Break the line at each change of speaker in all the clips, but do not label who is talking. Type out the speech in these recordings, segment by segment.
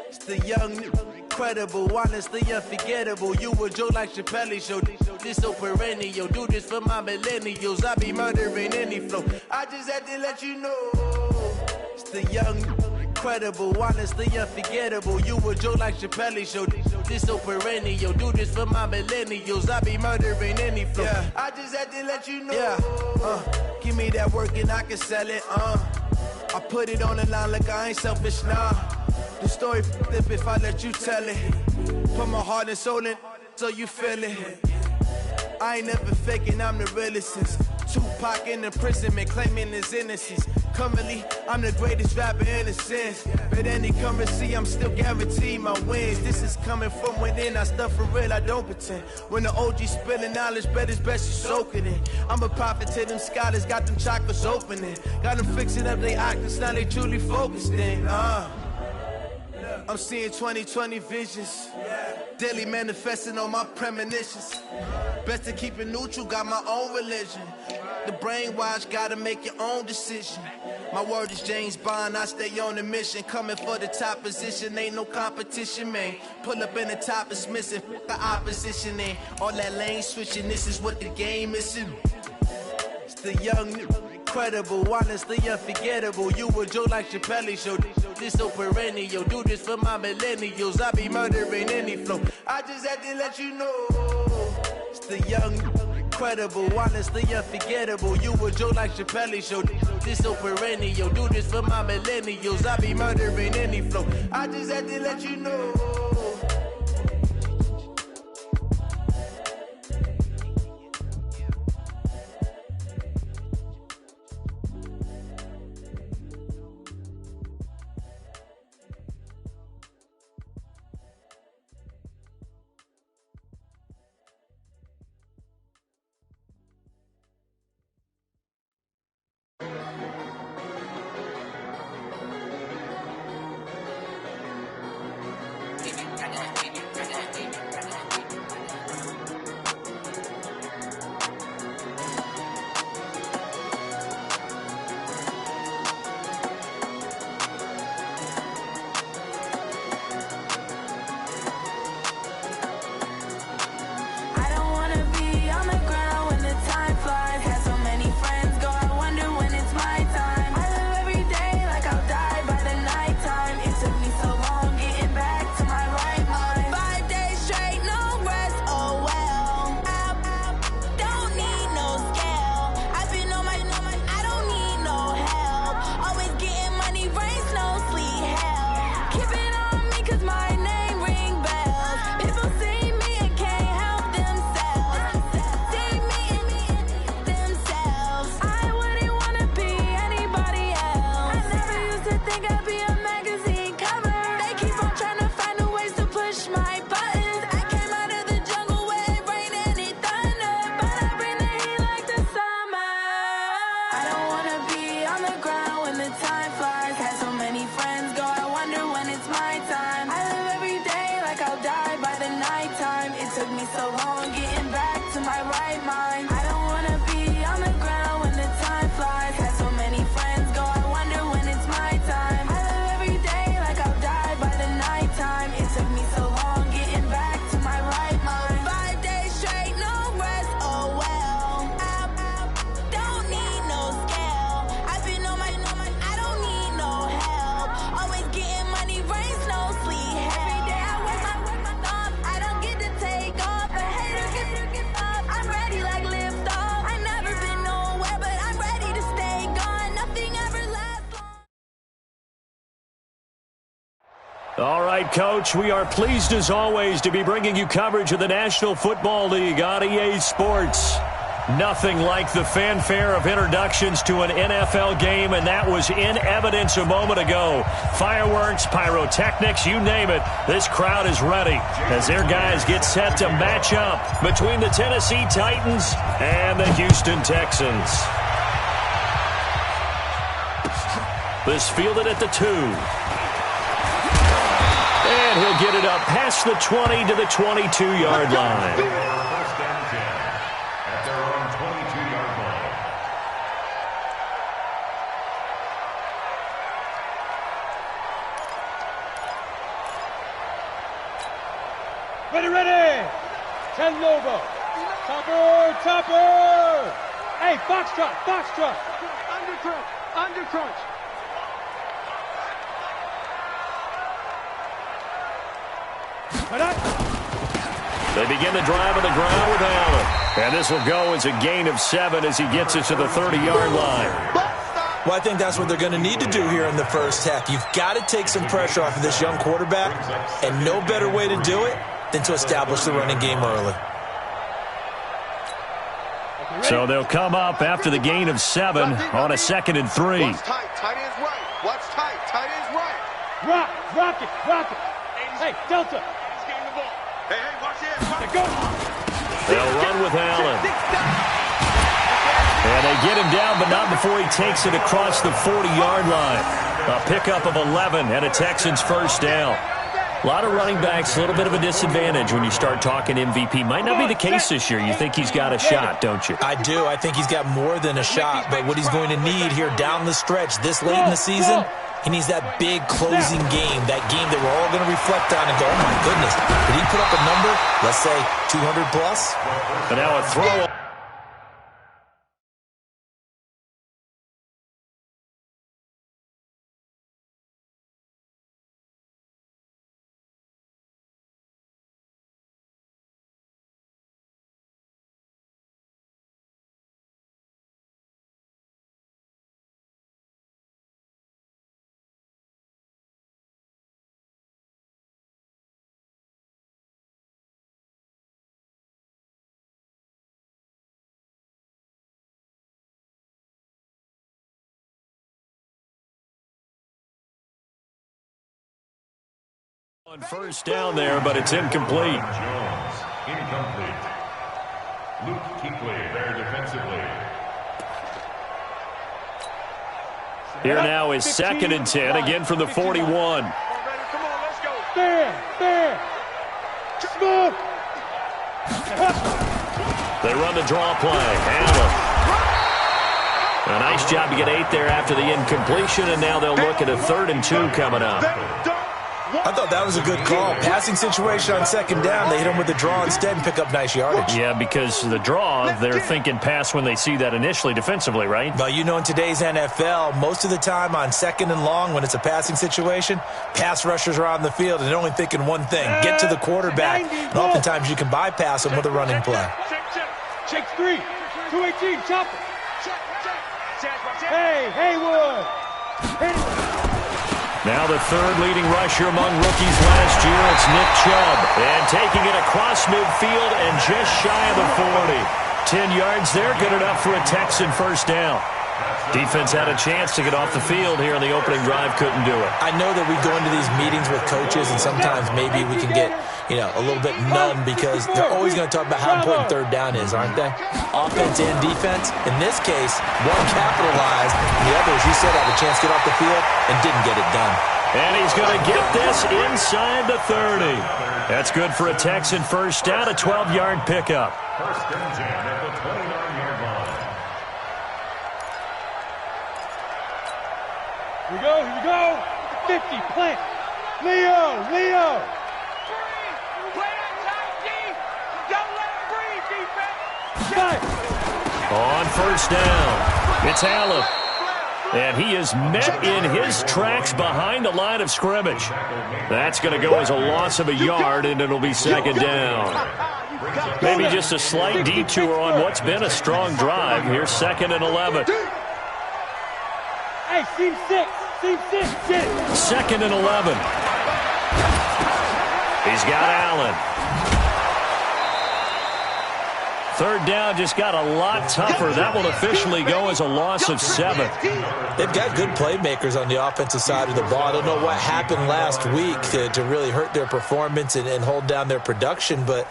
It's the young, incredible, honestly unforgettable. You a joke like Chappelle Show. This so perennial. Do this for my millennials. I be murdering any flow. I just had to let you know. It's the young, incredible, honestly unforgettable. You a joke like Chappelle Show. This so perennial. Do this for my millennials. I be murdering any flow. Yeah. I just had to let you know. Yeah. Give me that work and I can sell it. I put it on the line like I ain't selfish, nah. The story flip if I let you tell it. Put my heart and soul in so you feel it. I ain't never faking, I'm the realest since Tupac in imprisonment, claiming his innocence. Currently, I'm the greatest rapper in a sense. But any currency, I'm still guaranteed my wins. This is coming from within, I stuff for real, I don't pretend. When the OG spilling knowledge, bet it's best you soaking it. I'm a prophet to them scholars, got them chakras opening. Got them fixing up they octaves, now they truly focused in. I'm seeing 2020 visions. Daily manifesting on my premonitions. Best to keep it neutral, got my own religion. The brainwash, gotta make your own decision. My word is James Bond, I stay on a mission. Coming for the top position, ain't no competition, man. Pull up in the top is missing, the opposition ain't. All that lane switching, this is what the game is. It's the young, incredible, honestly unforgettable. You a joke like Chappelle Show. This so perennial. Do this for my millennials. I be murdering any flow. I just had to let you know. It's the young, incredible, honestly unforgettable. You a joke like Chappelle Show. This so perennial. Do this for my millennials. I be murdering any flow. I just had to let you know.
All right, Coach, we are pleased as always to be bringing you coverage of the National Football League on EA Sports. Nothing like the fanfare of introductions to an NFL game, and that was in evidence a moment ago. Fireworks, pyrotechnics, you name it, this crowd is ready as their guys get set to match up between the Tennessee Titans and the Houston Texans. This fielded at the 2. And he'll get it up past the 20 to the 22-yard line.
10 Lobo. Topper, topper. Hey, foxtrot, foxtrot. Undercrunch, undercrunch.
They begin the drive on the ground with Allen. And this will go as a gain of 7 as he gets it to the 30-yard line.
Well, I think that's what they're going to need to do here in the first half. You've got to take some pressure off of this young quarterback, and no better way to do it than to establish the running game early.
So they'll come up after the gain of 7 on a 2nd and 3.
Watch tight, tight end's right. Watch tight, tight end's right.
Rock it. Hey, Delta.
Hey, watch it.
Go.
They'll run with Allen. And they get him down, but not before he takes it across the 40-yard line. A pickup of 11 and a Texans first down. A lot of running backs, a little bit of a disadvantage when you start talking MVP. Might not be the case this year. You think he's got a shot, don't you?
I do. I think he's got more than a shot, but what he's going to need here down the stretch this late in the season, he needs that big closing game, that game that we're all going to reflect on and go, oh, my goodness, did he put up a number, let's say 200 plus?
But now a throw. On first down there, but it's incomplete.
Jones, incomplete. Luke Kuechly there defensively.
Here now is 2nd and 10, again from the 41.
Come on, let's go.
There. Smoke.
They run the draw play. Allen. A nice job to get 8 there after the incompletion, and now they'll look at a 3rd and 2 coming up.
I thought that was a good call. Passing situation on 2nd down. They hit him with the draw instead and pick up nice yardage.
Yeah, because the draw, they're thinking pass when they see that initially defensively, right?
Well, you know, in today's NFL, most of the time on 2nd and long, when it's a passing situation, pass rushers are on the field and they're only thinking one thing, get to the quarterback. And oftentimes you can bypass them with a running play.
Shakes 3. 218, chopper. Hey, Haywood.
Now the 3rd leading rusher among rookies last year, it's Nick Chubb. And taking it across midfield and just shy of the 40. 10 yards there, good enough for a Texan first down. Defense had a chance to get off the field here in the opening drive, couldn't do it.
I know that we go into these meetings with coaches and sometimes maybe we can get, a little bit numb because they're always going to talk about how important 3rd down is, aren't they? Offense and defense. In this case, one capitalized, and the other, as you said, had a chance to get off the field and didn't get it done.
And he's going to get this inside the 30. That's good for a Texan first down, a 12-yard pickup.
First and 10 at the 29-yard line.
Here we go. 50, plant. Leo.
On first down, it's Allen. And he is met in his tracks behind the line of scrimmage. That's going to go as a loss of a yard, and it'll be 2nd down. Maybe just a slight detour on what's been a strong drive. Here's 2nd and 11.
Hey, seam 6. Get it.
2nd and 11. He's got Allen. 3rd down just got a lot tougher. That will officially go as a loss of 7.
They've got good playmakers on the offensive side of the ball. I don't know what happened last week to really hurt their performance and hold down their production, but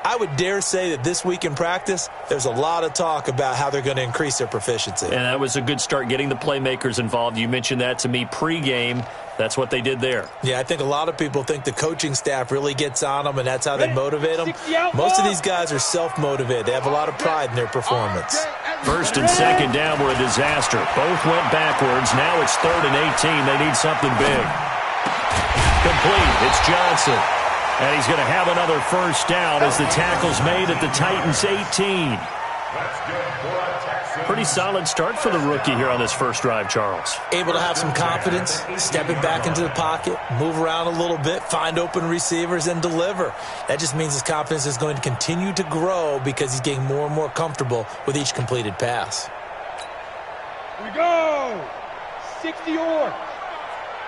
I would dare say that this week in practice, there's a lot of talk about how they're going to increase their proficiency.
And that was a good start, getting the playmakers involved. You mentioned that to me pregame. That's what they did there.
Yeah, I think a lot of people think the coaching staff really gets on them, and that's how they motivate them. Most of these guys are self-motivated. They have a lot of pride in their performance.
1st and 2nd down were a disaster. Both went backwards. Now it's 3rd and 18. They need something big. Complete. It's Johnson. And he's going to have another first down as the tackle's made at the Titans' 18.
That's good for a Texan.
Pretty solid start for the rookie here on this first drive, Charles.
Able to have some confidence, stepping back into the pocket, move around a little bit, find open receivers, and deliver. That just means his confidence is going to continue to grow because he's getting more and more comfortable with each completed pass.
Here we go. 60 or.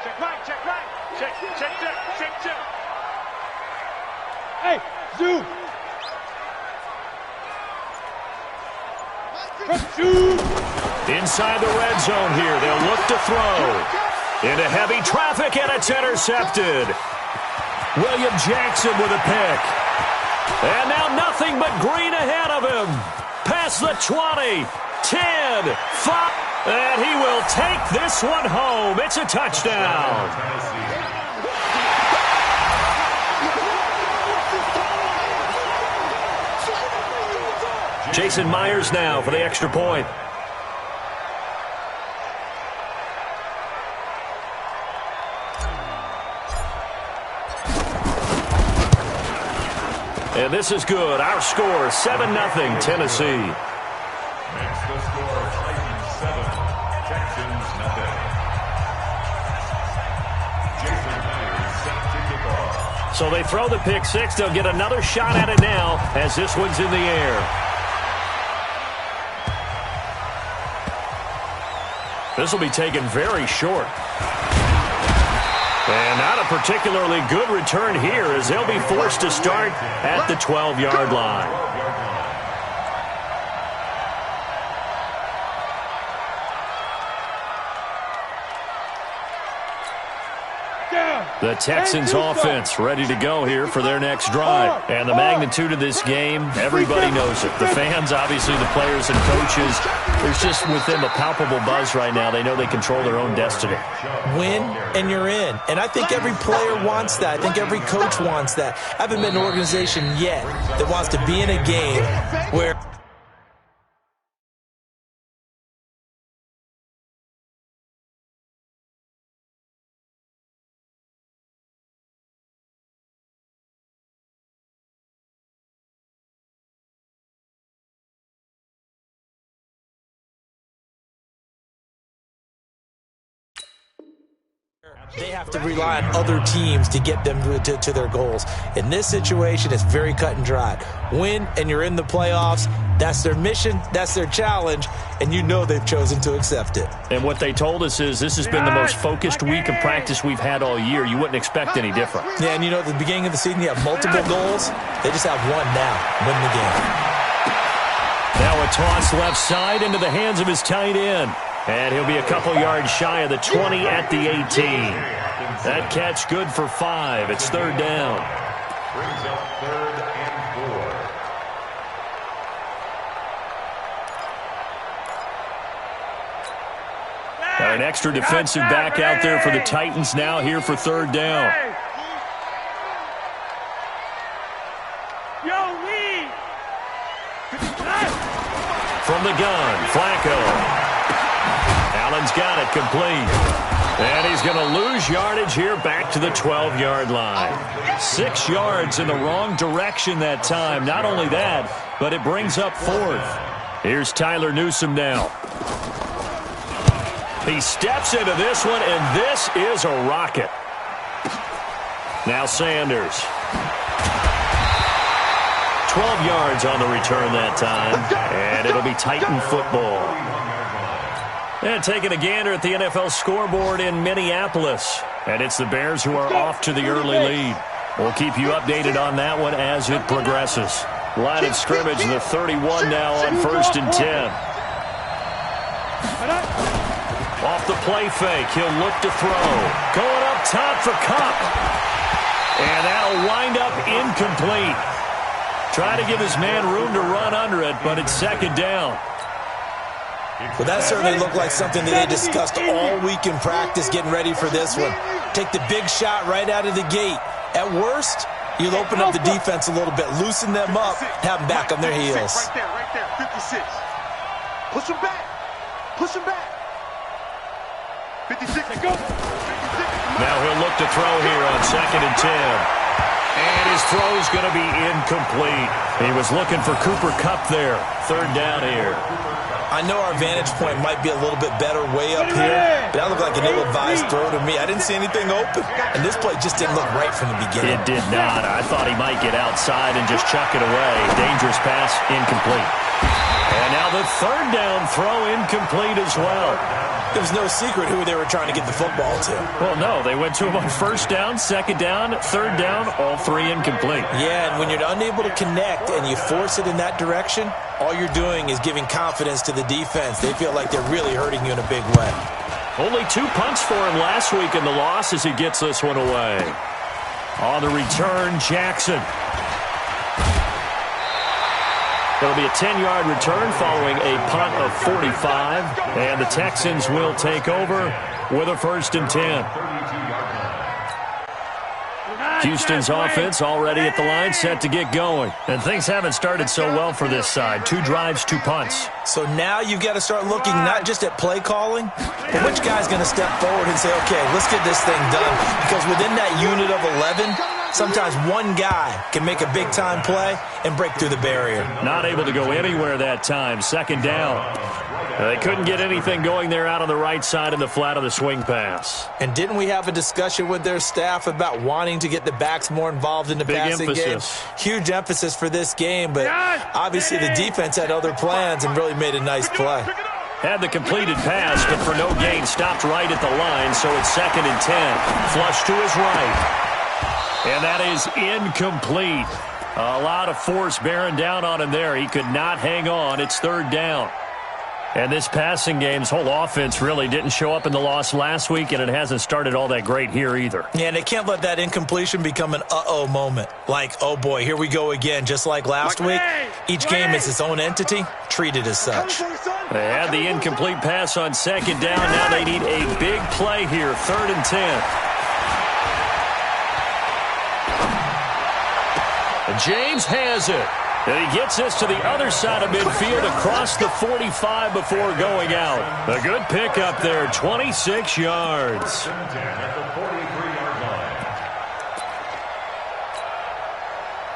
Check right, check right. Check, check, check, check, check.
Hey, zoom.
Inside the red zone here, they'll look to throw. Into heavy traffic, and it's intercepted. William Jackson with a pick. And now nothing but green ahead of him. Past the 20, 10, 5. And he will take this one home. It's a touchdown. Jason Myers now for the extra point. And this is good. Our score, 7-0, Tennessee.
Makes the score Titans 7, Texans 0. Jason Myers set to kick off.
So they throw the pick six. They'll get another shot at it now as this one's in the air. This will be taken very short. And not a particularly good return here as they'll be forced to start at the 12-yard line. The Texans offense ready to go here for their next drive. And the magnitude of this game, everybody knows it. The fans, obviously the players and coaches, there's just with them a palpable buzz right now. They know they control their own destiny.
Win and you're in. And I think every player wants that. I think every coach wants that. I haven't been an organization yet that wants to be in a game where they have to rely on other teams to get them to their goals. In this situation, it's very cut and dry. Win, and you're in the playoffs. That's their mission. That's their challenge. And you know they've chosen to accept it.
And what they told us is this has been the most focused week of practice we've had all year. You wouldn't expect any different.
Yeah, and you know, at the beginning of the season, you have multiple goals. They just have one now. Win the game.
Now a toss left side into the hands of his tight end. And he'll be a couple yards shy of the 20 at the 18. That catch good for 5. It's third down.
Brings up 3rd and 4.
Got an extra defensive back out there for the Titans now here for third down. From the gun, Flacco. Allen's got it complete. And he's going to lose yardage here back to the 12-yard line. 6 yards in the wrong direction that time. Not only that, but it brings up 4th. Here's Tyler Newsome now. He steps into this one, and this is a rocket. Now Sanders. 12 yards on the return that time, and it'll be Titan football. And taking a gander at the NFL scoreboard in Minneapolis. And it's the Bears who are off to the early lead. We'll keep you updated on that one as it progresses. Line of scrimmage, the 31 now on 1st and 10. Off the play fake, he'll look to throw. Going up top for Kupp. And that'll wind up incomplete. Try to give his man room to run under it, but it's second down.
Well, that certainly looked like something that they discussed all week in practice getting ready for this one. Take the big shot right out of the gate. At worst, you'll open up the defense a little bit, loosen them up, have them back on their heels.
Right there, 56. Push them back. Push them back. 56. Go. 56.
Now he'll look to throw here on 2nd and 10. And his throw's going to be incomplete. He was looking for Cooper Kupp there. Third down here.
I know our vantage point might be a little bit better way up here, but that looked like an ill-advised throw to me. I didn't see anything open, and this play just didn't look right from the beginning.
It did not. I thought he might get outside and just chuck it away. Dangerous pass, incomplete. And now the third down throw incomplete as well.
It was no secret who they were trying to get the football to.
Well, no, they went to him on first down, second down, third down, all three incomplete.
Yeah, and when you're unable to connect and you force it in that direction, all you're doing is giving confidence to the defense. They feel like they're really hurting you in a big way.
Only 2 punts for him last week in the loss as he gets this one away. On the return, Jackson. It'll be a 10-yard return following a punt of 45. And the Texans will take over with a 1st and 10. Houston's offense already at the line, set to get going. And things haven't started so well for this side. 2 drives, 2 punts.
So now you've got to start looking not just at play calling, but which guy's going to step forward and say, okay, let's get this thing done. Because within that unit of 11, sometimes one guy can make a big-time play and break through the barrier.
Not able to go anywhere that time. Second down. They couldn't get anything going there out on the right side in the flat of the swing pass.
And didn't we have a discussion with their staff about wanting to get the backs more involved in the passing game? Huge emphasis for this game, but obviously the defense had other plans and really made a nice play.
Had the completed pass, but for no gain, stopped right at the line, so it's 2nd and 10. Flush to his right. And that is incomplete. A lot of force bearing down on him there. He could not hang on. It's 3rd down. And this passing game's whole offense really didn't show up in the loss last week, and it hasn't started all that great here either.
Yeah, and they can't let that incompletion become an uh-oh moment. Like, oh boy, here we go again, just like last week. Each game is its own entity, treated as such.
They had the incomplete pass on 2nd down. Now they need a big play here, 3rd and 10. James has it. And he gets this to the other side of midfield across the 45 before going out. A good pickup there, 26 yards.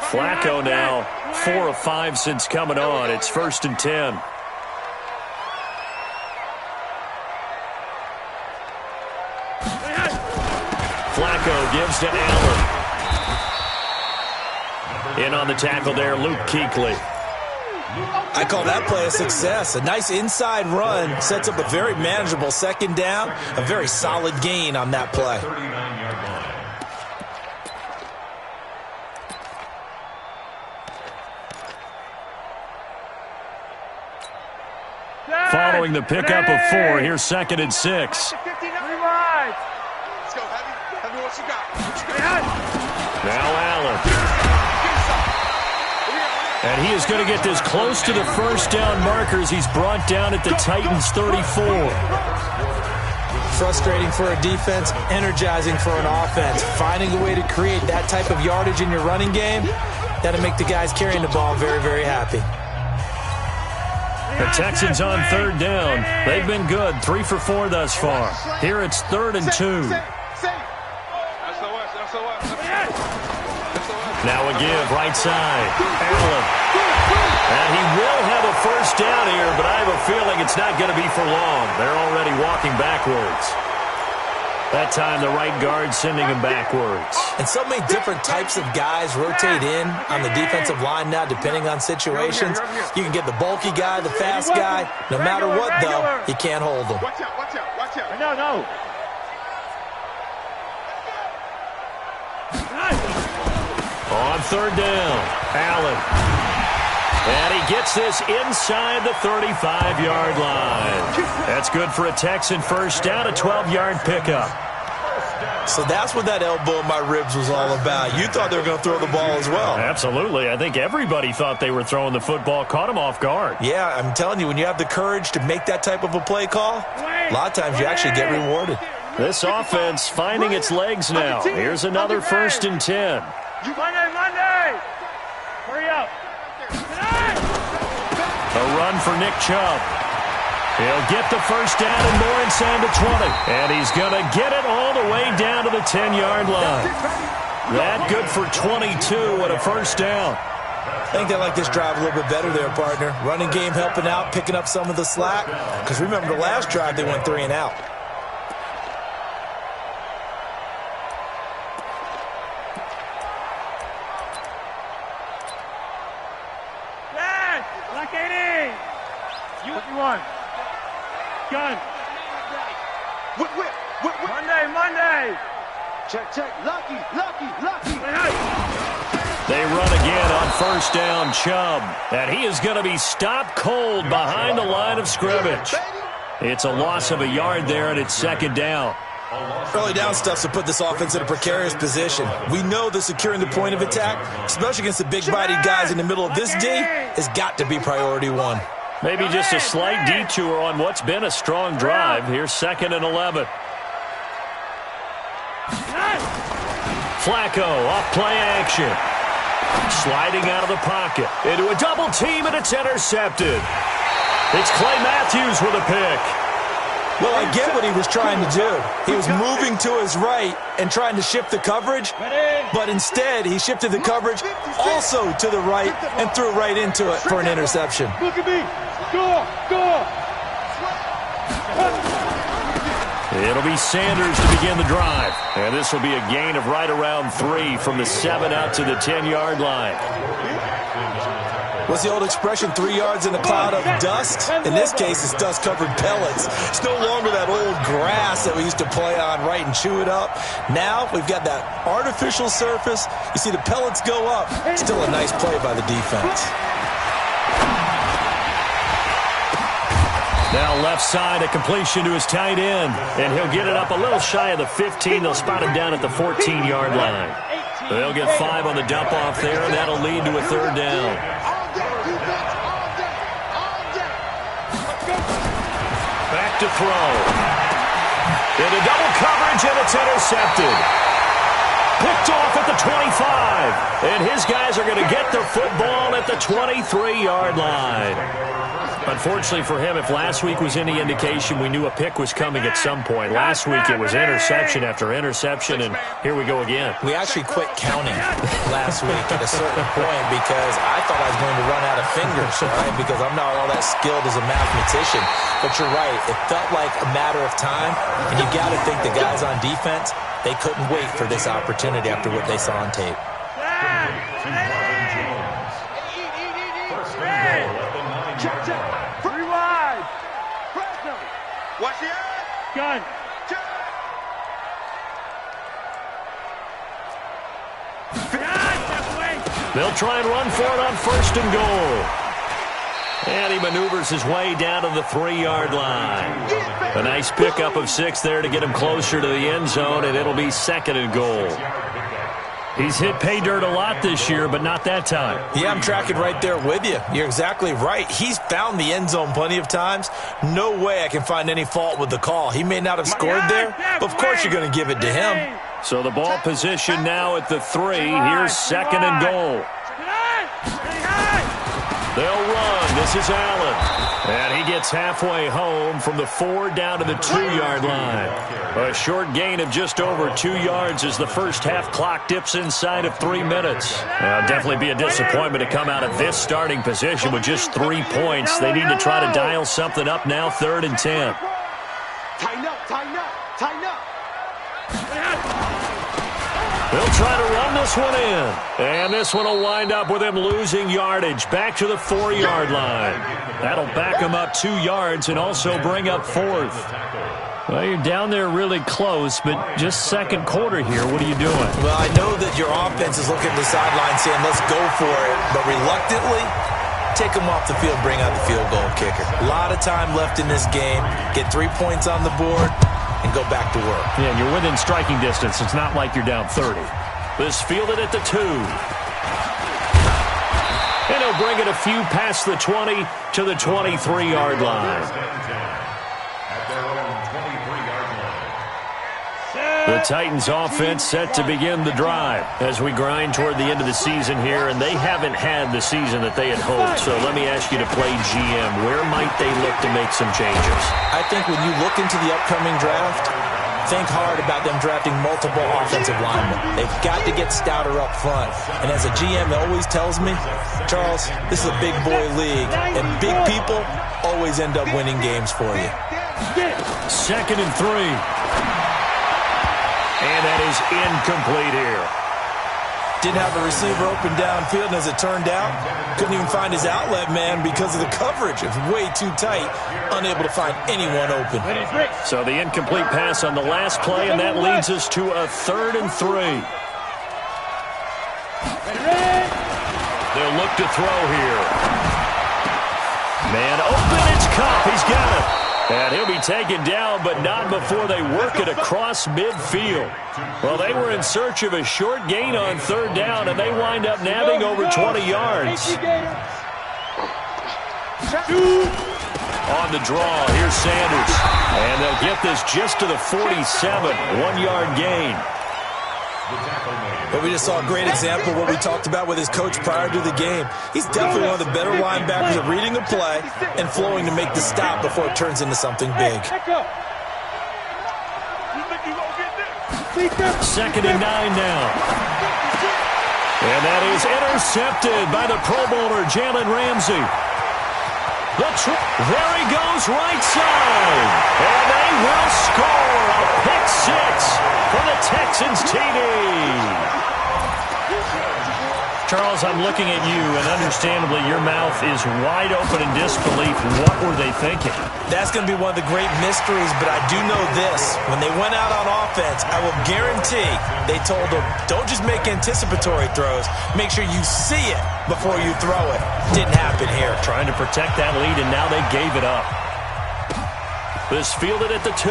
Flacco now 4 of 5 since coming on. It's 1st and 10. Flacco gives to Allen. In on the tackle there, Luke Kuechly.
I call that play a success. A nice inside run sets up a very manageable 2nd down. A very solid gain on that play.
Following the pickup of 4, here's 2nd and 6.
Let's go, Heavy, what you got?
Now Allen. And he is going to get this close to the 1st down markers. He's brought down at the Titans' 34.
Frustrating for a defense, energizing for an offense. Finding a way to create that type of yardage in your running game, that'll make the guys carrying the ball very, very happy.
The Texans on 3rd down. They've been good, 3 for 4 thus far. Here it's 3rd and 2. Now a give, right side. Allen. And he will have a 1st down here, but I have a feeling it's not going to be for long. They're already walking backwards. That time the right guard sending him backwards.
And so many different types of guys rotate in on the defensive line now, depending on situations. You can get the bulky guy, the fast guy. No matter what, though, you can't hold them.
Watch out, watch out, watch out. No.
On 3rd down, Allen. And he gets this inside the 35-yard line. That's good for a Texan 1st down, a 12-yard pickup.
So that's what that elbow in my ribs was all about. You thought they were going to throw the ball as well.
Absolutely. I think everybody thought they were throwing the football, caught him off guard.
Yeah, I'm telling you, when you have the courage to make that type of a play call, a lot of times you actually get rewarded.
This offense finding its legs now. Here's another 1st and 10.
Monday! Hurry up!
A run for Nick Chubb. He'll get the 1st down and more inside the 20. And he's going to get it all the way down to the 10-yard line. That good for 22 and a first down.
I think they like this drive a little bit better there, partner. Running game helping out, picking up some of the slack. Because remember, the last drive, they went 3 and out.
Yes! Lock it in! You want? Gun!
Whip.
Monday!
Check. Lucky.
They run again on first down, Chubb. And he is going to be stopped cold behind the line of scrimmage. It's a loss of a yard there, and it's second down.
Early down stuff to put this offense in a precarious position. We know that securing the point of attack, especially against the big-bodied guys in the middle of this D, has got to be priority one.
Maybe just a slight detour on what's been a strong drive. Here's 2nd and 11. Flacco off play action. Sliding out of the pocket. Into a double team, and it's intercepted. It's Clay Matthews with a pick.
Well, I get what he was trying to do. He was moving to his right and trying to shift the coverage, but instead he shifted the coverage also to the right and threw right into it for an interception.
Look at me! Score!
It'll be Sanders to begin the drive. And this will be a gain of right around 3 from the 7 out to the 10-yard line.
What's the old expression, 3 yards in a cloud of dust? In this case, it's dust-covered pellets. It's no longer that old grass that we used to play on, right, and chew it up. Now we've got that artificial surface. You see the pellets go up. Still a nice play by the defense.
Now left side, a completion to his tight end. And he'll get it up a little shy of the 15. They'll spot him down at the 14-yard line. They'll get 5 on the dump-off there, and that'll lead to a 3rd down. Back to throw. Into double coverage, and it's intercepted. Picked off at the 25. And his guys are going to get the football at the 23-yard line. Unfortunately for him, if last week was any indication, we knew a pick was coming at some point. Last week it was interception after interception, and here we go again.
We actually quit counting last week at a certain point because I thought I was going to run out of fingers, right? Because I'm not all that skilled as a mathematician. But you're right. It felt like a matter of time, and you got to think the guys on defense, they couldn't wait for this opportunity after what they saw on tape.
Check. 3 wide.
Watch the eye.
Gun.
They'll try and run for it on 1st and goal. And he maneuvers his way down to the 3-yard line. A nice pickup of 6 there to get him closer to the end zone, and it'll be 2nd and goal. He's hit pay dirt a lot this year, but not that time.
Yeah, I'm tracking right there with you. You're exactly right. He's found the end zone plenty of times. No way I can find any fault with the call. He may not have scored there, but of course you're going to give it to him.
So the ball position now at the 3. Here's 2nd and goal. They'll run. This is Allen. And he gets halfway home from the 4 down to the 2-yard line. A short gain of just over 2 yards as the first half clock dips inside of 3 minutes. Definitely be a disappointment to come out of this starting position with just 3 points. They need to try to dial something up now, 3rd and 10.
Tighten up.
They'll try to run this one in. And this one will wind up with him losing yardage back to the 4-yard line. That'll back him up 2 yards and also bring up 4th. Well, you're down there really close, but just second quarter here. What are you doing?
Well, I know that your offense is looking at the sideline saying, let's go for it. But reluctantly, take him off the field, bring out the field goal kicker. A lot of time left in this game. Get 3 points on the board and go back to work.
Yeah, you're within striking distance. It's not like you're down 30. This fielded at the 2. And he'll bring it a few past the 20 to the 23-yard line. The Titans offense set to begin the drive as we grind toward the end of the season here, and they haven't had the season that they had hoped. So let me ask you to play GM. Where might they look to make some changes?
I think when you look into the upcoming draft, think hard about them drafting multiple offensive linemen. They've got to get stouter up front. And as a GM always tells me, Charles, this is a big boy league, and big people always end up winning games for you.
2nd and 3. And that is incomplete here.
Didn't have a receiver open downfield, and as it turned out, couldn't even find his outlet man because of the coverage. It was way too tight, unable to find anyone open.
So the incomplete pass on the last play, and that leads us to a 3rd and 3. They'll look to throw here. Man open, it's Cup. He's got it. And he'll be taken down, but not before they work it across midfield. Well, they were in search of a short gain on 3rd down, and they wind up nabbing over 20 yards. On the draw, here's Sanders. And they'll get this just to the 47, 1-yard gain.
But we just saw a great example of what we talked about with his coach prior to the game. He's definitely one of the better linebackers at reading a play and flowing to make the stop before it turns into something big.
2nd and 9 now. And that is intercepted by the Pro Bowler, Jalen Ramsey. There he goes, right side. And they will score a pick 6 for the Texans TD. Charles, I'm looking at you, and understandably your mouth is wide open in disbelief. What were they thinking?
That's going to be one of the great mysteries, but I do know this. When they went out on offense, I will guarantee they told them, don't just make anticipatory throws. Make sure you see it before you throw it. Didn't happen here.
Trying to protect that lead, and now they gave it up. This fielded at the 2.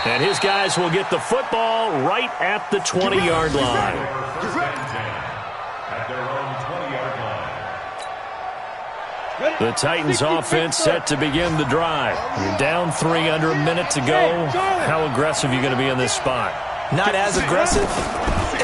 And his guys will get the football right at the 20-yard line.
At their own 20-yard line.
The Titans offense set to begin the drive. You're down 3 under a minute to go. How aggressive are you going to be in this spot?
Not as aggressive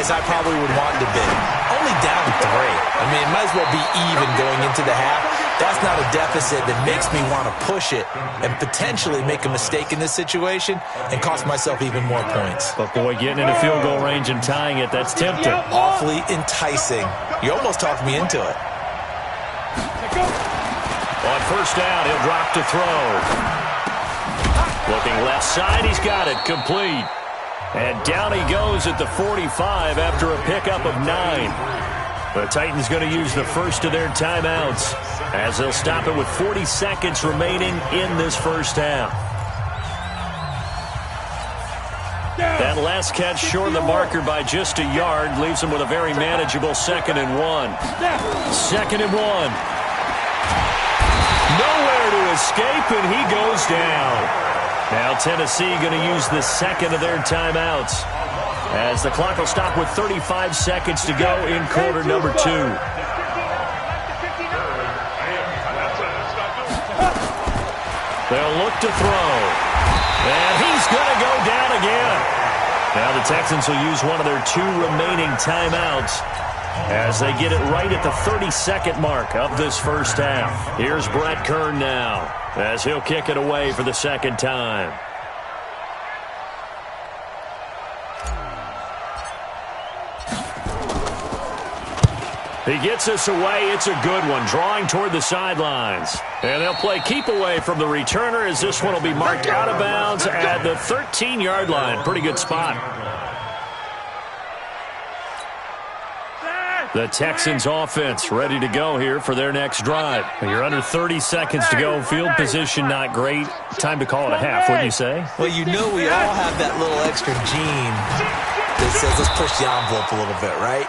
as I probably would want to be. Only down 3. I mean, it might as well be even going into the half. That's not a deficit that makes me want to push it and potentially make a mistake in this situation and cost myself even more points.
But, boy, getting into field goal range and tying it, that's tempting.
Awfully enticing. You almost talked me into it.
On 1st down, he'll drop to throw. Looking left side, he's got it. Complete. And down he goes at the 45 after a pickup of 9. The Titans going to use the first of their timeouts as they'll stop it with 40 seconds remaining in this first half. That last catch short of the marker by just a yard leaves them with a very manageable 2nd and 1. 2nd and 1. Nowhere to escape, and he goes down. Now Tennessee going to use the 2nd of their timeouts as the clock will stop with 35 seconds to go in quarter number 2. They'll look to throw. And he's going to go down again. Now the Texans will use one of their 2 remaining timeouts as they get it right at the 32nd mark of this first half. Here's Brett Kern now as he'll kick it away for the 2nd time. He gets us away. It's a good one, drawing toward the sidelines. And they'll play keep away from the returner as this one will be marked out of bounds at the 13-yard line. Pretty good spot. The Texans offense ready to go here for their next drive. You're under 30 seconds to go. Field position not great. Time to call it a half, wouldn't you say?
Well, you know we all have that little extra gene that says let's push the envelope a little bit, right?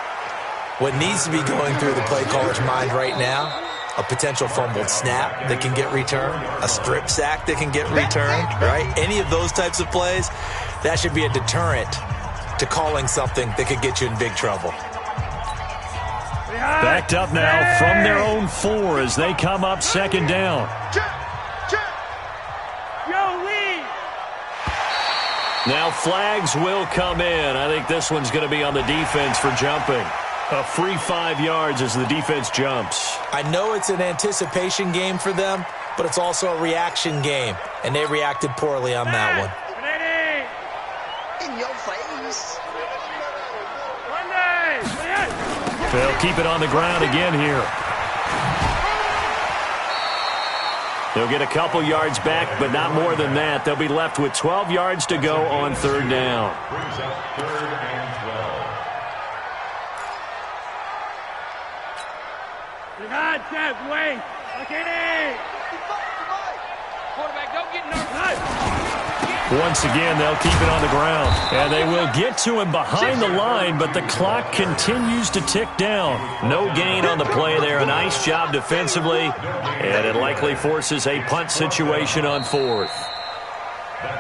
What needs to be going through the play caller's mind right now, a potential fumbled snap that can get returned, a strip sack that can get returned, right? Any of those types of plays, that should be a deterrent to calling something that could get you in big trouble.
Backed up now from their own 4 as they come up 2nd down. Now flags will come in. I think this one's going to be on the defense for jumping. A free 5 yards as the defense jumps.
I know it's an anticipation game for them, but it's also a reaction game, and they reacted poorly on that one.
In your face.
They'll keep it on the ground again here. They'll get a couple yards back, but not more than that. They'll be left with 12 yards to go on 3rd down.
Brings up 3rd and 12.
God, Jeff, wait. Okay, quarterback, don't get nervous.
Once again, they'll keep it on the ground. And they will get to him behind the line, but the clock continues to tick down. No gain on the play there. A nice job defensively, and it likely forces a punt situation on 4th.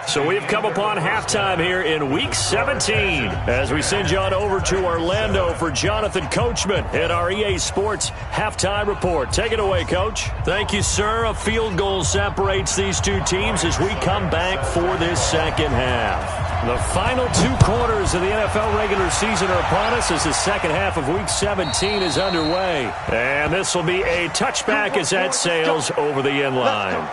So we've come upon halftime here in Week 17 as we send you on over to Orlando for Jonathan Coachman at our EA Sports Halftime Report. Take it away, Coach. Thank you, sir. A field goal separates these two teams as we come back for this second half. The final 2 quarters of the NFL regular season are upon us as the second half of Week 17 is underway. And this will be a touchback as that sails over the end line.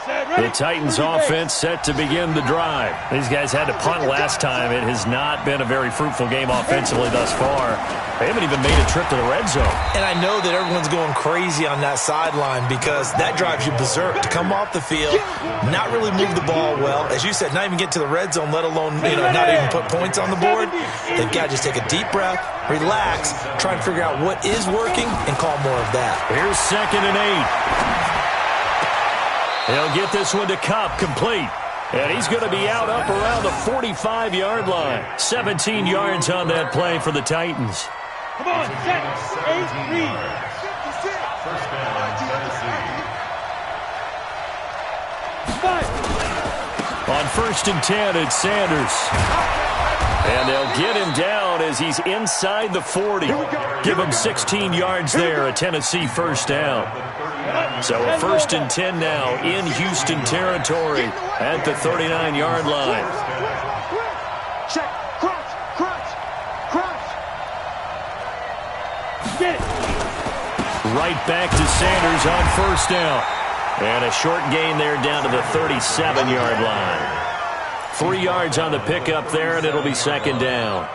The Titans offense set to begin the drive. These guys had to punt last time. It has not been a very fruitful game offensively thus far. They haven't even made a trip to the red zone.
And I know that everyone's going crazy on that sideline because that drives you berserk to come off the field, not really move the ball well. As you said, not even get to the red zone, let alone not even put points on the board. They've got to just take a deep breath, relax, try and figure out what is working, and call more of that.
Here's 2nd and 8. He'll get this one to Cup, complete. And he's going to be out up around the 45-yard line. 17 yards on that play for the Titans.
Come on, set, 8, read.
First down, Tennessee.
On 1st and 10, it's Sanders. And they'll get him down as he's inside the 40. Give him 16 yards there, a Tennessee first down. So a 1st and 10 now in Houston territory at the 39-yard line.
Check, crunch, crunch, crunch.
Get it.
Right back to Sanders on 1st down. And a short gain there down to the 37-yard line. 3 yards on the pickup there, and it'll be 2nd down.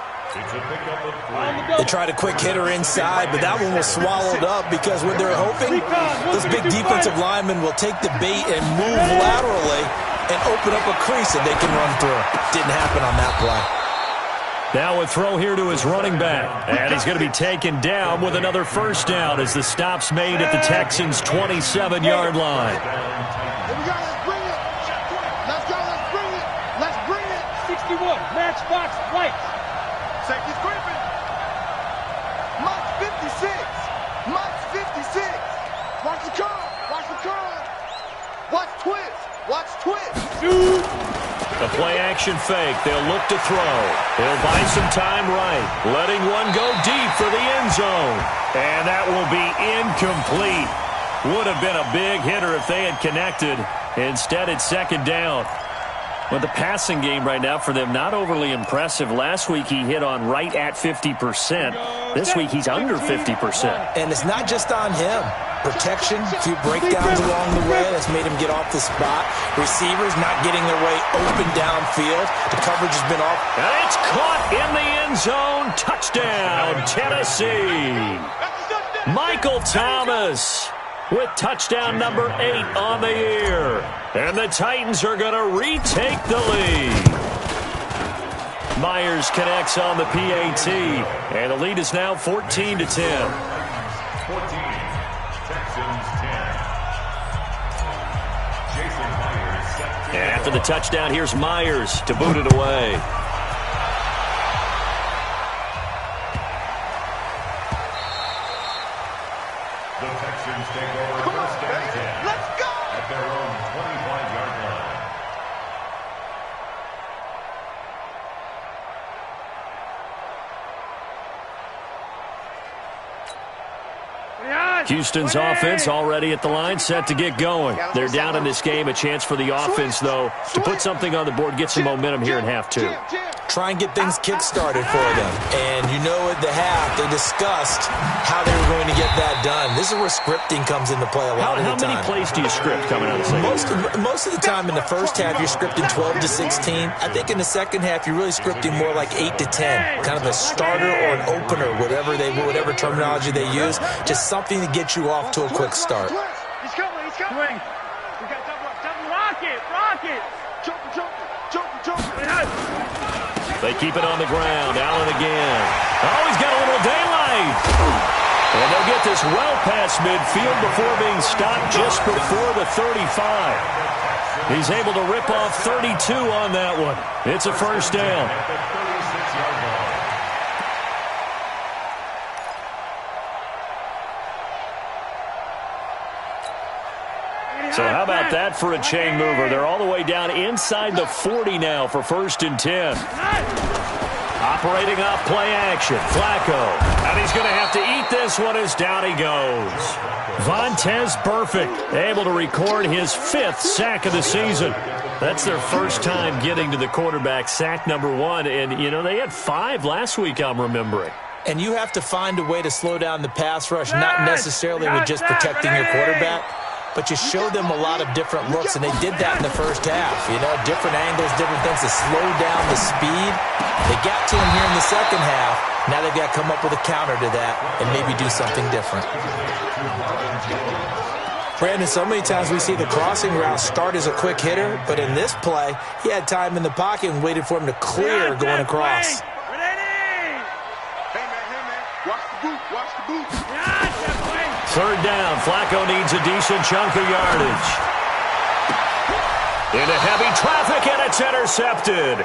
They tried a quick hitter inside, but that one was swallowed up because what they're hoping, those big defensive linemen will take the bait and move laterally and open up a crease that they can run through. Didn't happen on that play.
Now a throw here to his running back, and he's going to be taken down with another first down as the stop's made at the Texans' 27-yard line.
Here we go, let's bring it. Let's go, let's bring it. Let's bring it.
61, matchbox, white.
Safety's creeping. March 56. March 56. Watch the curl. Watch the curl. Watch twist. Watch twist.
Shoot.
A play-action fake. They'll look to throw. They'll buy some time right. Letting one go deep for the end zone. And that will be incomplete. Would have been a big hitter if they had connected. Instead, it's 2nd down. But the passing game right now for them, not overly impressive. Last week, he hit on right at 50%. This week, he's under 50%.
And it's not just on him. Protection, a few breakdowns along the way that's made him get off the spot. Receivers not getting their way open downfield. The coverage has been off.
And it's caught in the end zone. Touchdown, Tennessee. Michael Thomas with touchdown number 8 on the year. And the Titans are going to retake the lead. Myers connects on the PAT. And the lead is now 14-10.
14. Texans 10. Jason Myers set to
After the touchdown, here's Myers to boot it away.
The Texans take over first and 10.
Let's go.
At their own 25-yard line.
Houston's offense already at the line, set to get going. They're down in this game. A chance for the offense, though, to put something on the board, get some momentum here in half two.
Try and get things kick-started for them. And you know at the half, they discussed how they were going to get that done. This is where scripting comes into play a lot of the time.
How many plays do you script coming out of the second?
Most of the time in the first half, you're scripting 12 to 16. I think in the second half, you're really scripting more like 8 to 10. Kind of a starter or an opener, whatever terminology they use. Just something to get you off to a quick start.
He's coming. We got double rocket. Jump.
They keep it on the ground. Allen again. Oh, he's got a little daylight. And they'll get this well past midfield before being stopped just before the 35. He's able to rip off 32 on that one. It's a first down. So how about that for a chain mover? They're all the way down inside the 40 now for 1st and 10. Operating off play action. Flacco. And he's going to have to eat this one as down he goes. Vontaze Burfict able to record his 5th sack of the season. That's their first time getting to the quarterback, sack number 1. And, you know, they had 5 last week, I'm remembering.
And you have to find a way to slow down the pass rush, not necessarily with just protecting your quarterback, but you show them a lot of different looks, and they did that in the first half. You know, different angles, different things to slow down the speed. They got to him here in the second half. Now they've got to come up with a counter to that and maybe do something different. Brandon, so many times we see the crossing route start as a quick hitter, but in this play, he had time in the pocket and waited for him to clear going across.
Hey, man. Watch the boot.
Third down. Flacco needs a decent chunk of yardage. Into heavy traffic, and it's intercepted.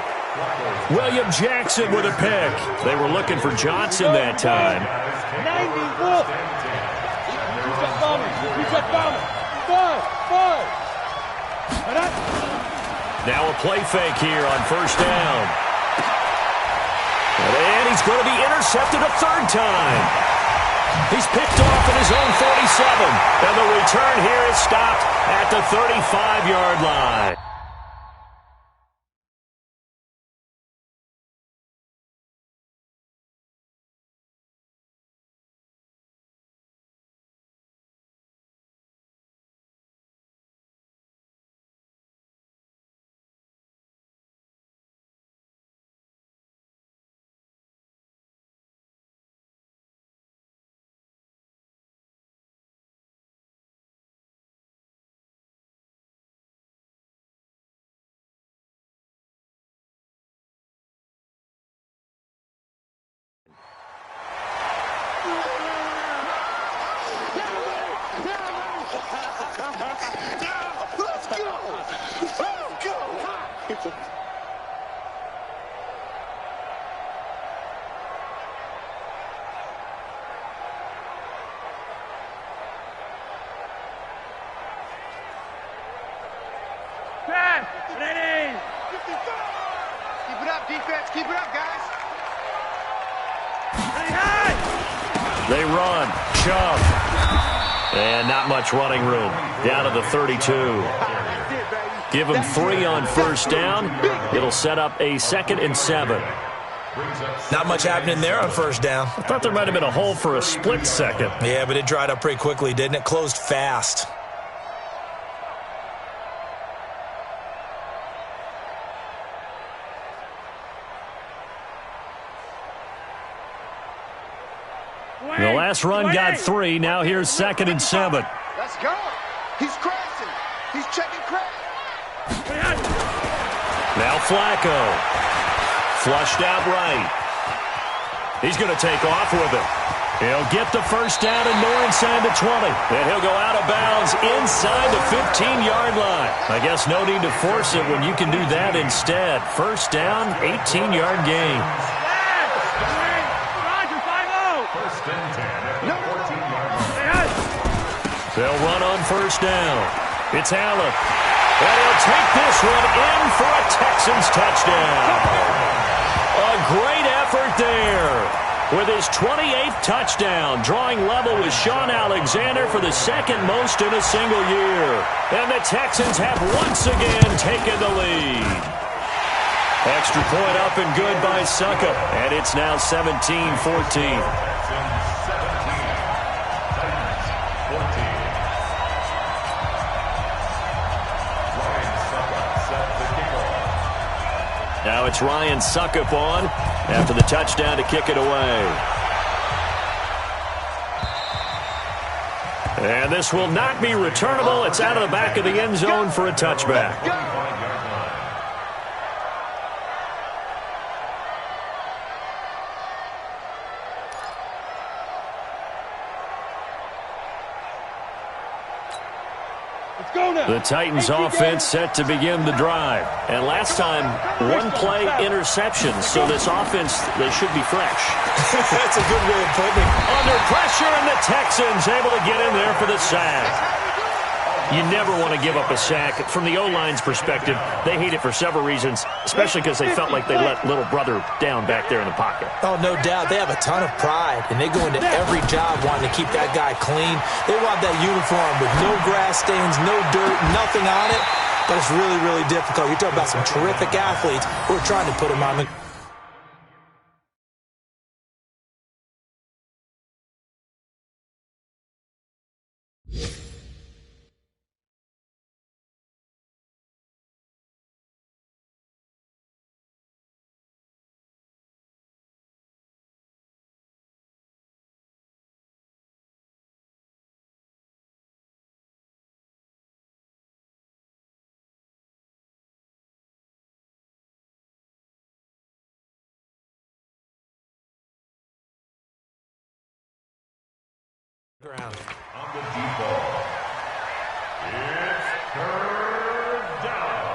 William Jackson with a pick. They were looking for Johnson that time.
94. Reset bomber. Five.
Now a play fake here on first down. And he's going to be intercepted a third time. He's picked off at his own 47. And the return here is stopped at the 35-yard line.
Ready.
Keep it up, defense. Keep it up, guys.
They run. Chubb. And not much running room. Down to the 32. Give them 3 on first down. It'll set up a 2nd and 7.
Not much happening there on first down.
I thought there might have been a hole for a split second.
Yeah, but it dried up pretty quickly, didn't it? Closed fast.
The last run got 3. Now here's 2nd and 7.
Let's go. He's crashing. He's checking crash.
Now Flacco. Flushed out right. He's going to take off with it. He'll get the first down and more inside the 20. And he'll go out of bounds inside the 15-yard line. I guess no need to force it when you can do that instead. First down, 18-yard gain. They'll run on first down. It's Allen. And he'll take this one in for a Texans touchdown. A great effort there. with his 28th touchdown, drawing level with Shaun Alexander for the second most in a single year. And the Texans have once again taken the lead. Extra point up and good by Succop, and it's now 17-14. Now it's Ryan Succop on after the touchdown to kick it away. And this will not be returnable. It's out of the back of the end zone for a touchback. The Titans offense set to begin the drive. And last time, one-play interceptions. So this offense, they should be fresh.
That's a good way of putting it.
Under pressure, and the Texans able to get in there for the sack. You never want to give up a sack. From the O-line's perspective, they hate it for several reasons, especially because they felt like they let little brother down back there in the pocket.
Oh, no doubt. They have a ton of pride, and they go into every job wanting to keep that guy clean. They want that uniform with no grass stains, no dirt, nothing on it. But it's really, really difficult. You're talking about some terrific athletes who are trying to put him on the... ground.
On the deep ball, it's third down.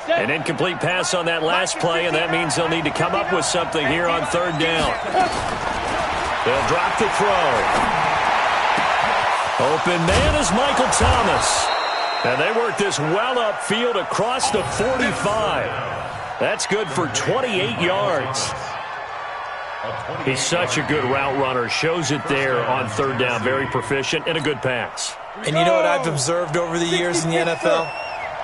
An incomplete pass on that last play, and that means they'll need to come up with something here on third down. They'll drop the throw. Open man is Michael Thomas. And they work this well upfield across the 45. That's good for 28 yards. He's such a good route runner. Shows it there on third down. Very proficient and a good pass.
And you know what I've observed over the years in the NFL?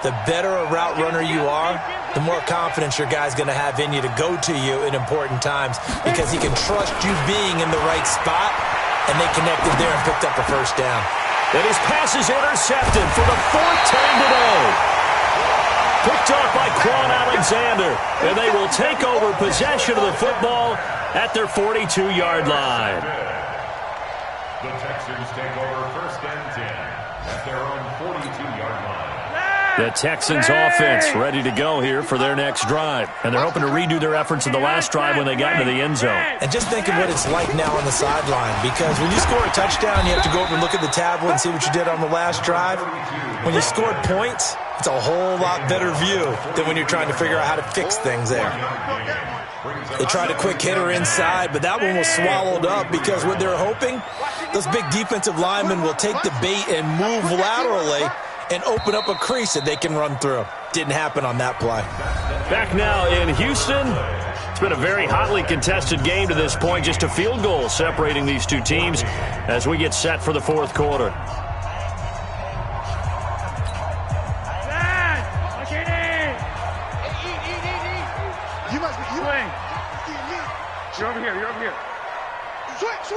The better a route runner you are, the more confidence your guy's going to have in you to go to you in important times because he can trust you being in the right spot, and they connected there and picked up a first down.
And his pass is intercepted for the fourth time today. Picked off by Quan Alexander, and they will take over possession of the football at their 42-yard line.
The Texans take over first and 10 at their own 42-yard line.
The Texans offense ready to go here for their next drive. And they're hoping to redo their efforts in the last drive when they got into the end zone.
And just think of what it's like now on the sideline, because when you score a touchdown, you have to go over and look at the tablet and see what you did on the last drive. When you scored points, it's a whole lot better view than when you're trying to figure out how to fix things there. They tried a quick hitter inside, but that one was swallowed up because what they're hoping, those big defensive linemen will take the bait and move laterally and open up a crease that they can run through. Didn't happen on that play.
Back now in Houston. It's been a very hotly contested game to this point. Just a field goal separating these two teams as we get set for the fourth quarter.
You must be you.
You're over here. You're over here.
Switch.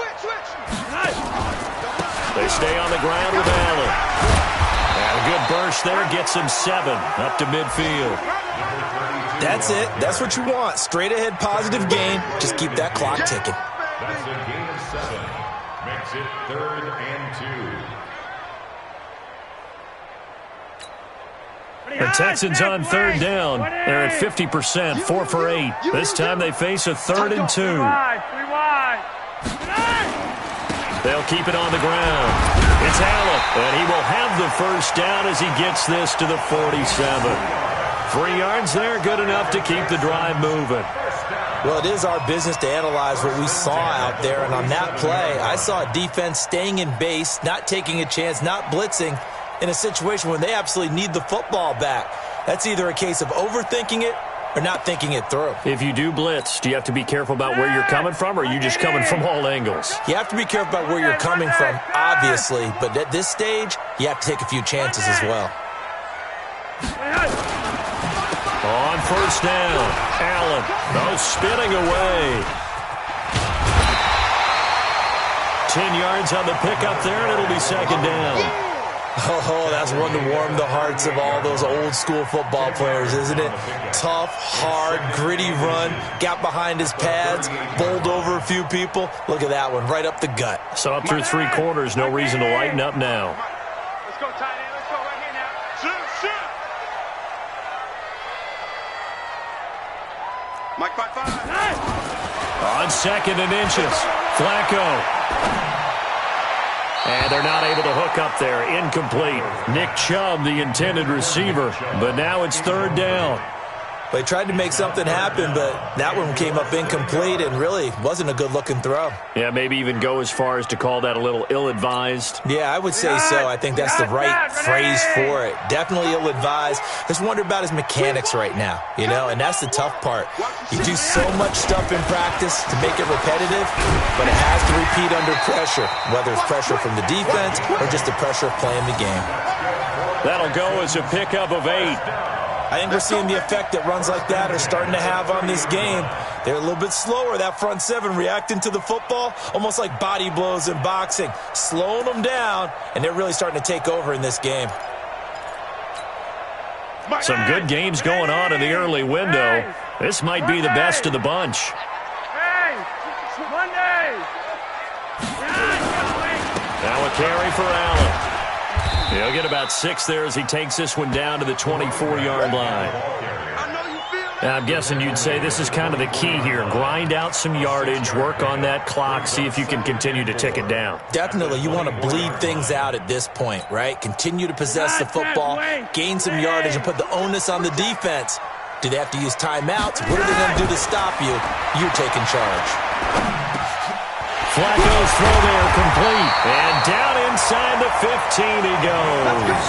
They stay on the ground with Allen. And a good burst there gets him 7 up to midfield.
That's it. That's what you want. Straight ahead positive gain. Just keep that clock ticking.
That's a gain of 7. Makes it 3rd and 2.
The Texans on third down. They're at 50%, 4 for 8. This time they face a 3rd and 2.
Three wide.
They'll keep it on the ground. It's Allen, and he will have the first down as he gets this to the 47. 3 yards there, good enough to keep the drive moving.
Well, it is our business to analyze what we saw out there, and on that play, I saw a defense staying in base, not taking a chance, not blitzing, in a situation when they absolutely need the football back. That's either a case of overthinking it or not thinking it through.
If you do blitz, do you have to be careful about where you're coming from, or are you just coming from all angles?
You have to be careful about where you're coming from, obviously, but at this stage, you have to take a few chances as well.
On first down, Allen, spinning away. 10 yards on the pickup there, and it'll be second down.
Oh, that's one to warm the hearts of all those old-school football players, isn't it? Tough, hard, gritty run, got behind his pads, bowled over a few people. Look at that one, right up the gut.
So up through 3 quarters, no reason to lighten up now.
Let's go, tight end. Let's go right here now. Shoot.
Mike 5-5.
On 2nd and inches, Flacco. And they're not able to hook up there. Incomplete. Nick Chubb, the intended receiver. But now it's 3rd down.
They tried to make something happen, but that one came up incomplete and really wasn't a good-looking throw.
Yeah, maybe even go as far as to call that a little ill-advised.
Yeah, I would say so. I think that's the right phrase for it. Definitely ill-advised. Just wonder about his mechanics right now, and that's the tough part. You do so much stuff in practice to make it repetitive, but it has to repeat under pressure, whether it's pressure from the defense or just the pressure of playing the game.
That'll go as a pickup of 8.
I think we're seeing the effect that runs like that are starting to have on this game. They're a little bit slower, that front 7, reacting to the football, almost like body blows in boxing, slowing them down, and they're really starting to take over in this game.
Some good games going on in the early window. This might be the best of the bunch.
Hey, Monday.
Now a carry for Allen. He'll get about 6 there as he takes this one down to the 24-yard line. Now, I'm guessing you'd say this is kind of the key here. Grind out some yardage, work on that clock, see if you can continue to tick it down.
Definitely. You want to bleed things out at this point, right? Continue to possess the football, gain some yardage, and put the onus on the defense. Do they have to use timeouts? What are they going to do to stop you? You're taking charge.
Flacco's throw there complete. And down inside the 15 he goes.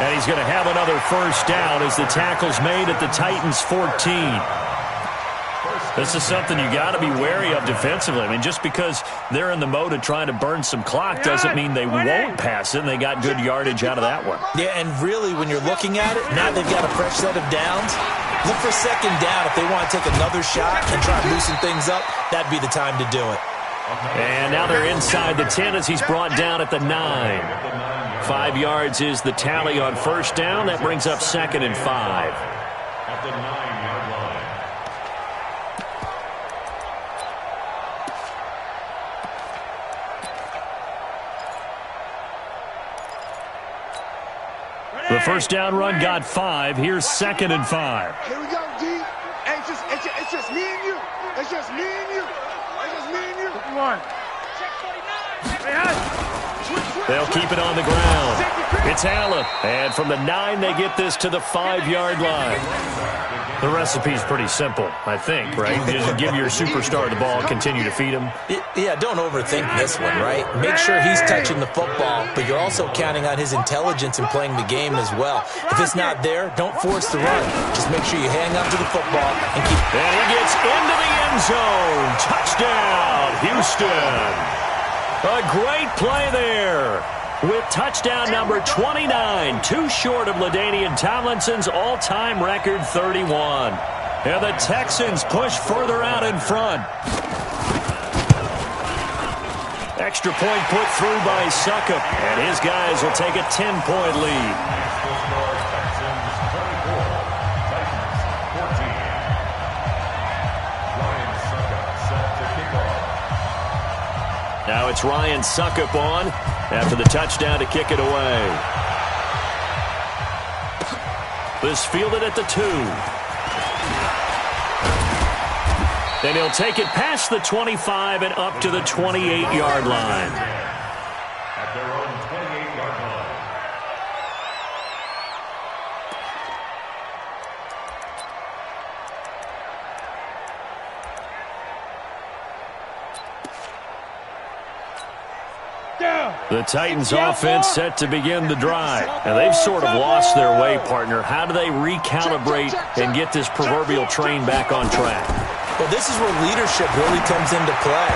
And he's going to have another first down as the tackle's made at the Titans' 14. This is something you got to be wary of defensively. I mean, just because they're in the mode of trying to burn some clock doesn't mean they won't pass it. And they got good yardage out of that one.
Yeah, and really, when you're looking at it, now they've got a fresh set of downs. Look for second down if they want to take another shot and try to loosen things up. That'd be the time to do it.
And now they're inside the 10 as he's brought down at the 9. 5 yards is the tally on first down. That brings up 2nd and 5.
At the 9-yard line.
The first down run got 5. Here's 2nd and 5.
Here we go, D. Hey, it's just me and you. It's just me and you. It's just me and you.
One.
They'll keep it on the ground. It's Allen. And from the 9, they get this to the 5-yard line. The recipe's pretty simple, I think, right? You just give your superstar the ball, continue to feed him.
Yeah, don't overthink this one, right? Make sure he's touching the football, but you're also counting on his intelligence in playing the game as well. If it's not there, don't force the run. Just make sure you hang on to the football and keep...
And he gets into the end zone. Touchdown, Houston. A great play there with touchdown number 29, too short of LaDainian Tomlinson's all-time record 31. And the Texans push further out in front. Extra point put through by Succop, and his guys will take a 10-point lead. Now it's Ryan Succop on after the touchdown to kick it away. This fielded at the 2. Then he'll take it past the 25 and up to the 28-yard line. The Titans offense set to begin the drive. And they've sort of lost their way, partner. How do they recalibrate and get this proverbial train back on track?
Well, this is where leadership really comes into play.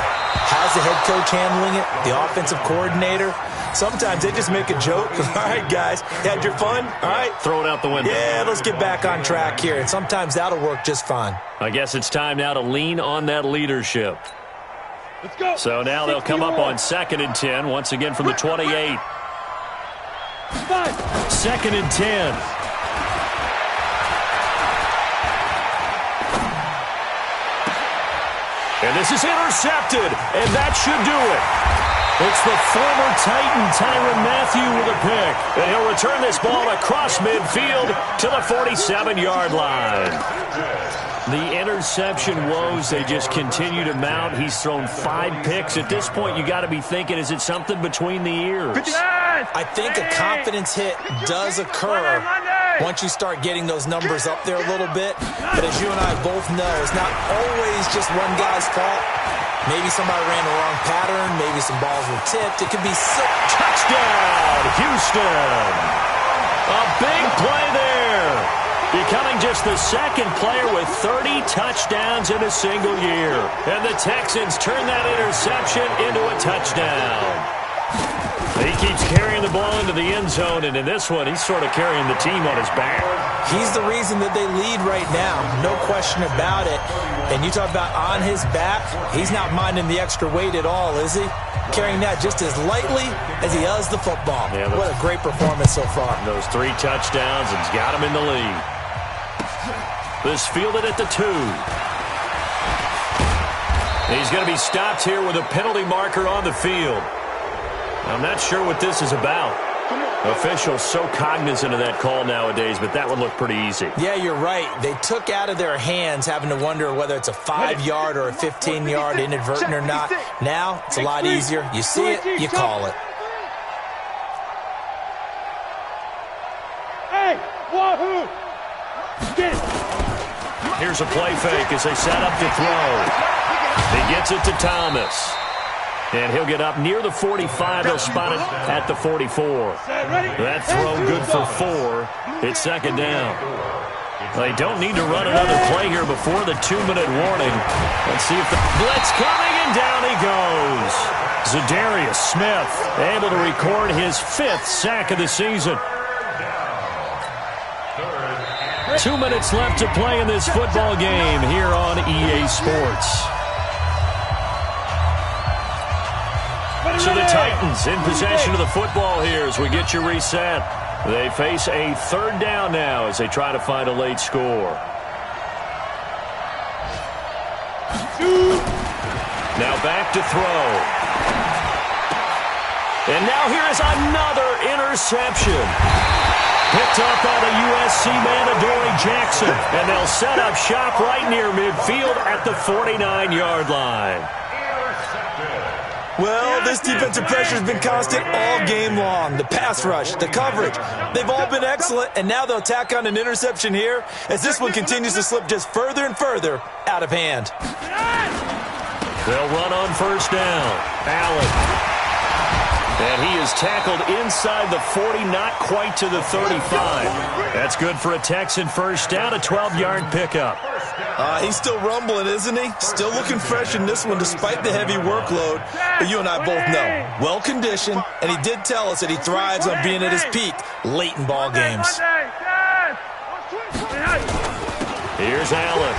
How's the head coach handling it? The offensive coordinator? Sometimes they just make a joke. All right, guys, had your fun? All right.
Throw it out the window.
Yeah, let's get back on track here. And sometimes that'll work just fine.
I guess it's time now to lean on that leadership.
Let's go.
So now they'll come up on 2nd and 10, once again from the 28. 2nd and 10. And this is intercepted, and that should do it. It's the former Titan, Tyrann Mathieu, with a pick. And he'll return this ball across midfield to the 47-yard line. The interception woes, they just continue to mount. He's thrown 5 picks. At this point, you got to be thinking, is it something between the ears?
I think a confidence hit does occur once you start getting those numbers up there a little bit. But as you and I both know, it's not always just one guy's fault. Maybe somebody ran the wrong pattern. Maybe some balls were tipped. It could be
touchdown, Houston. A big play there. Becoming just the second player with 30 touchdowns in a single year. And the Texans turn that interception into a touchdown. He keeps carrying the ball into the end zone, and in this one, he's sort of carrying the team on his back.
He's the reason that they lead right now, no question about it. And you talk about on his back, he's not minding the extra weight at all, is he? Carrying that just as lightly as he does the football. Yeah, what a great performance so far.
Those 3 touchdowns and he's got him in the lead. This fielded at the 2. He's going to be stopped here with a penalty marker on the field. I'm not sure what this is about. Officials so cognizant of that call nowadays, but that would look pretty easy.
Yeah, you're right. They took out of their hands having to wonder whether it's a 5-yard or a 15-yard inadvertent or not. Now, it's a lot easier. You see it, you call it.
Hey, wahoo! Get it.
Here's a play fake as they set up to throw. He gets it to Thomas. And he'll get up near the 45. They'll spot it at the 44. That throw good for 4. It's 2nd down. They don't need to run another play here before the 2-minute warning. Let's see if the blitz coming, and down he goes. Zadarius Smith able to record his 5th sack of the season. 2 minutes left to play in this football game here on EA Sports. So the Titans in possession of the football here as we get you reset. They face a 3rd down now as they try to find a late score. Now back to throw. And now here is another interception. Picked up by the USC man, Adoree Jackson. And they'll set up shop right near midfield at the 49-yard line.
Well, this defensive pressure has been constant all game long. The pass rush, the coverage, they've all been excellent, and now they'll tack on an interception here as this one continues to slip just further and further out of hand.
They'll run on 1st down. Allen. And he is tackled inside the 40, not quite to the 35. That's good for a Texan 1st down, a 12-yard pickup.
He's still rumbling, isn't he? Still looking fresh in this one despite the heavy workload. But you and I both know, well-conditioned, and he did tell us that he thrives on being at his peak late in ball games.
Here's Allen.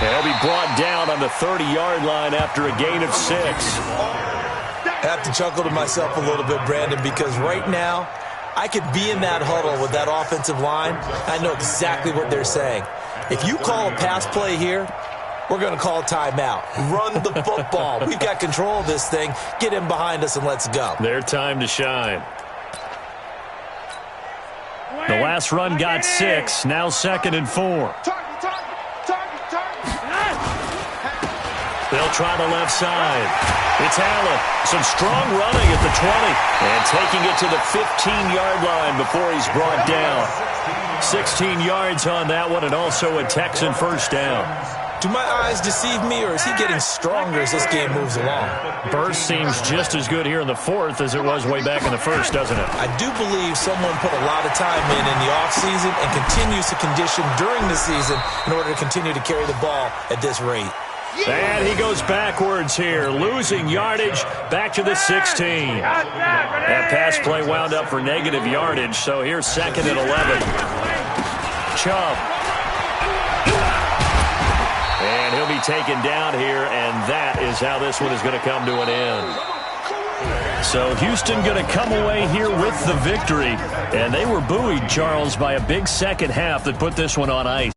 And he'll be brought down on the 30-yard line after a gain of 6.
I have to chuckle to myself a little bit, Brandon, because right now, I could be in that huddle with that offensive line. I know exactly what they're saying. If you call a pass play here, we're going to call timeout. Run the football. We've got control of this thing. Get him behind us and let's go.
Their time to shine. The last run got 6. Now 2nd and 4. They'll try the left side. It's Allen. Some strong running at the 20. And taking it to the 15-yard line before he's brought down. 16 yards on that one, and also a Texan 1st down.
Do my eyes deceive me, or is he getting stronger as this game moves along?
Burst seems just as good here in the fourth as it was way back in the first, doesn't it?
I do believe someone put a lot of time in the offseason and continues to condition during the season in order to continue to carry the ball at this rate.
And he goes backwards here, losing yardage back to the 16. That pass play wound up for negative yardage, so here's 2nd and 11. Chubb. And he'll be taken down here, and that is how this one is going to come to an end. So Houston going to come away here with the victory. And they were buoyed, Charles, by a big second half that put this one on ice.